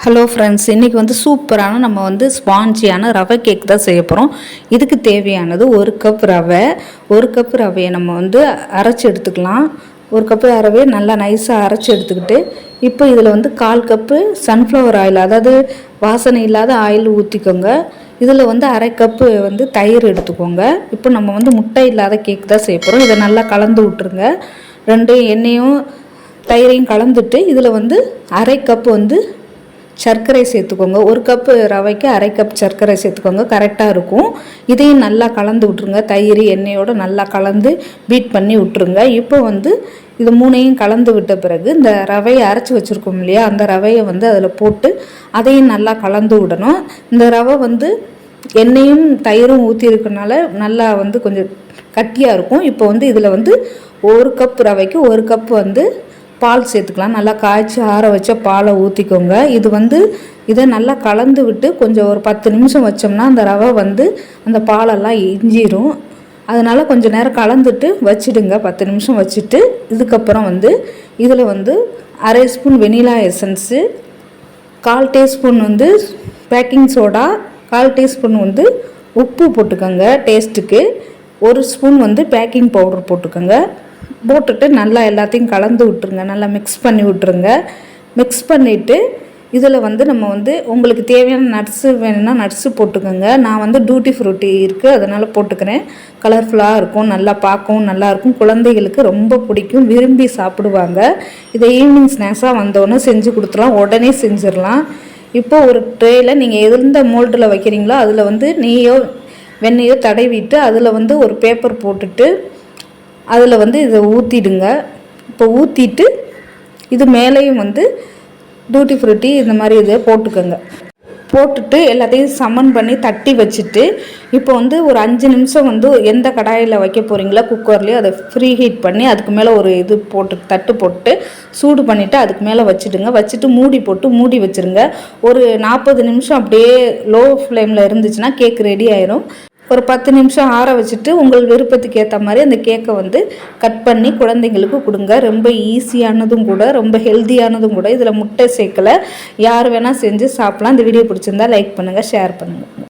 Hello friends, இன்றைக்கி சூப்பரான நம்ம ஸ்பாஞ்சியான ரவை கேக் தான் செய்ய போகிறோம். இதுக்கு தேவையானது ஒரு கப் ரவை. ஒரு கப் ரவையை நம்ம அரைச்சி எடுத்துக்கலாம். ஒரு கப்பு ரவையை நல்லா நைஸாக அரைச்சி எடுத்துக்கிட்டு இப்போ இதில் 1/4 கப்பு சன்ஃப்ளவர் ஆயில், அதாவது வாசனை இல்லாத ஆயில் ஊற்றிக்கோங்க. இதில் அரை கப்பு தயிர் எடுத்துக்கோங்க. இப்போ நம்ம முட்டை இல்லாத கேக் தான் செய்ய போகிறோம். இதை நல்லா கலந்து விட்டுருங்க. ரெண்டு எண்ணெயும் தயிரையும் கலந்துட்டு இதில் அரை கப்பு சர்க்கரை சேர்த்துக்கோங்க. ஒரு கப்பு ரவைக்கு அரை கப் சர்க்கரை சேர்த்துக்கோங்க, கரெக்டாக இருக்கும். இதையும் நல்லா கலந்து விட்ருங்க. தயிர் எண்ணெயோடு நல்லா கலந்து பீட் பண்ணி விட்ருங்க. இப்போ இது மூணையும் கலந்து விட்ட பிறகு இந்த ரவையை அரைச்சி வச்சுருக்கோம் இல்லையா, அந்த ரவையை அதில் போட்டு அதையும் நல்லா கலந்து விடணும். இந்த ரவை எண்ணெயும் தயிரும் ஊற்றி இருக்கனால நல்லா கொஞ்சம் கட்டியாக இருக்கும். இப்போ இதில் ஒரு கப் ரவைக்கு ஒரு கப் பால் சேர்த்துக்கலாம். நல்லா காய்ச்சி ஆற வச்ச பாலை ஊற்றிக்கோங்க. இதை நல்லா கலந்து விட்டு கொஞ்சம் ஒரு 10 நிமிஷம் வச்சோம்னா அந்த ரவை அந்த பாலெல்லாம் இஞ்சிரும். அதனால் கொஞ்சம் நேரம் கலந்துட்டு வச்சுடுங்க. 10 நிமிஷம் வச்சுட்டு இதுக்கப்புறம் இதில் அரை spoon vanilla essence, 1/4 teaspoon baking soda, 1/4 teaspoon உப்பு போட்டுக்கோங்க டேஸ்ட்டுக்கு. 1 ஸ்பூன் பேக்கிங் பவுடர் போட்டுக்கோங்க. போட்டுட்டு நல்லா எல்லாத்தையும் கலந்து விட்டுருங்க. நல்லா மிக்ஸ் பண்ணி விட்டுருங்க. மிக்ஸ் பண்ணிவிட்டு இதில் நம்ம உங்களுக்கு தேவையான நட்ஸு வேணும்னா நட்ஸு போட்டுக்கோங்க. நான் டூட்டி ஃப்ரூட்டி இருக்குது, அதனால் போட்டுக்கிறேன். கலர்ஃபுல்லாக இருக்கும், நல்லா பார்க்கவும் நல்லாயிருக்கும். குழந்தைகளுக்கு ரொம்ப பிடிக்கும், விரும்பி சாப்பிடுவாங்க. இதை ஈவினிங் ஸ்நாக்ஸாக வந்தோடனே செஞ்சு கொடுத்துலாம், உடனே செஞ்சிடலாம். இப்போ ஒரு ட்ரேயில் நீங்கள் எந்த மோல்டில் வைக்கிறீங்களோ அதில் நெய்யோ வெண்ணெயோ தடவிட்டு அதில் ஒரு பேப்பர் போட்டுட்டு அதில் இதை ஊற்றிடுங்க. இப்போ ஊற்றிட்டு இது மேலேயும் டூட்டி ஃப்ரூட்டி இந்த மாதிரி இதை போட்டுக்கோங்க. போட்டுட்டு எல்லாத்தையும் சமன் பண்ணி தட்டி வச்சுட்டு இப்போ ஒரு 5 நிமிஷம் எந்த கடாயில் வைக்க போகிறீங்களோ குக்கர்லேயோ அதை ஃப்ரீ ஹீட் பண்ணி அதுக்கு மேலே ஒரு இது போட்டு தட்டு போட்டு சூடு பண்ணிவிட்டு அதுக்கு மேலே வச்சுடுங்க. வச்சுட்டு மூடி போட்டு மூடி வச்சுருங்க. ஒரு 40 நிமிஷம் அப்படியே லோ ஃப்ளேமில் இருந்துச்சுன்னா கேக் ரெடி ஆயிரும். ஒரு 10 நிமிஷம் ஆற வச்சுட்டு உங்கள் விருப்பத்துக்கு ஏற்ற மாதிரி அந்த கேக்கை கட் பண்ணி குழந்தைங்களுக்கு கொடுங்க. ரொம்ப ஈஸியானதும் கூட, ரொம்ப ஹெல்த்தியானதும் கூட. இதில் முட்டை சேர்க்கலை. யார் வேணால் செஞ்சு சாப்பிட்லாம். இந்த வீடியோ பிடிச்சிருந்தா லைக் பண்ணுங்கள், ஷேர் பண்ணுங்கள்.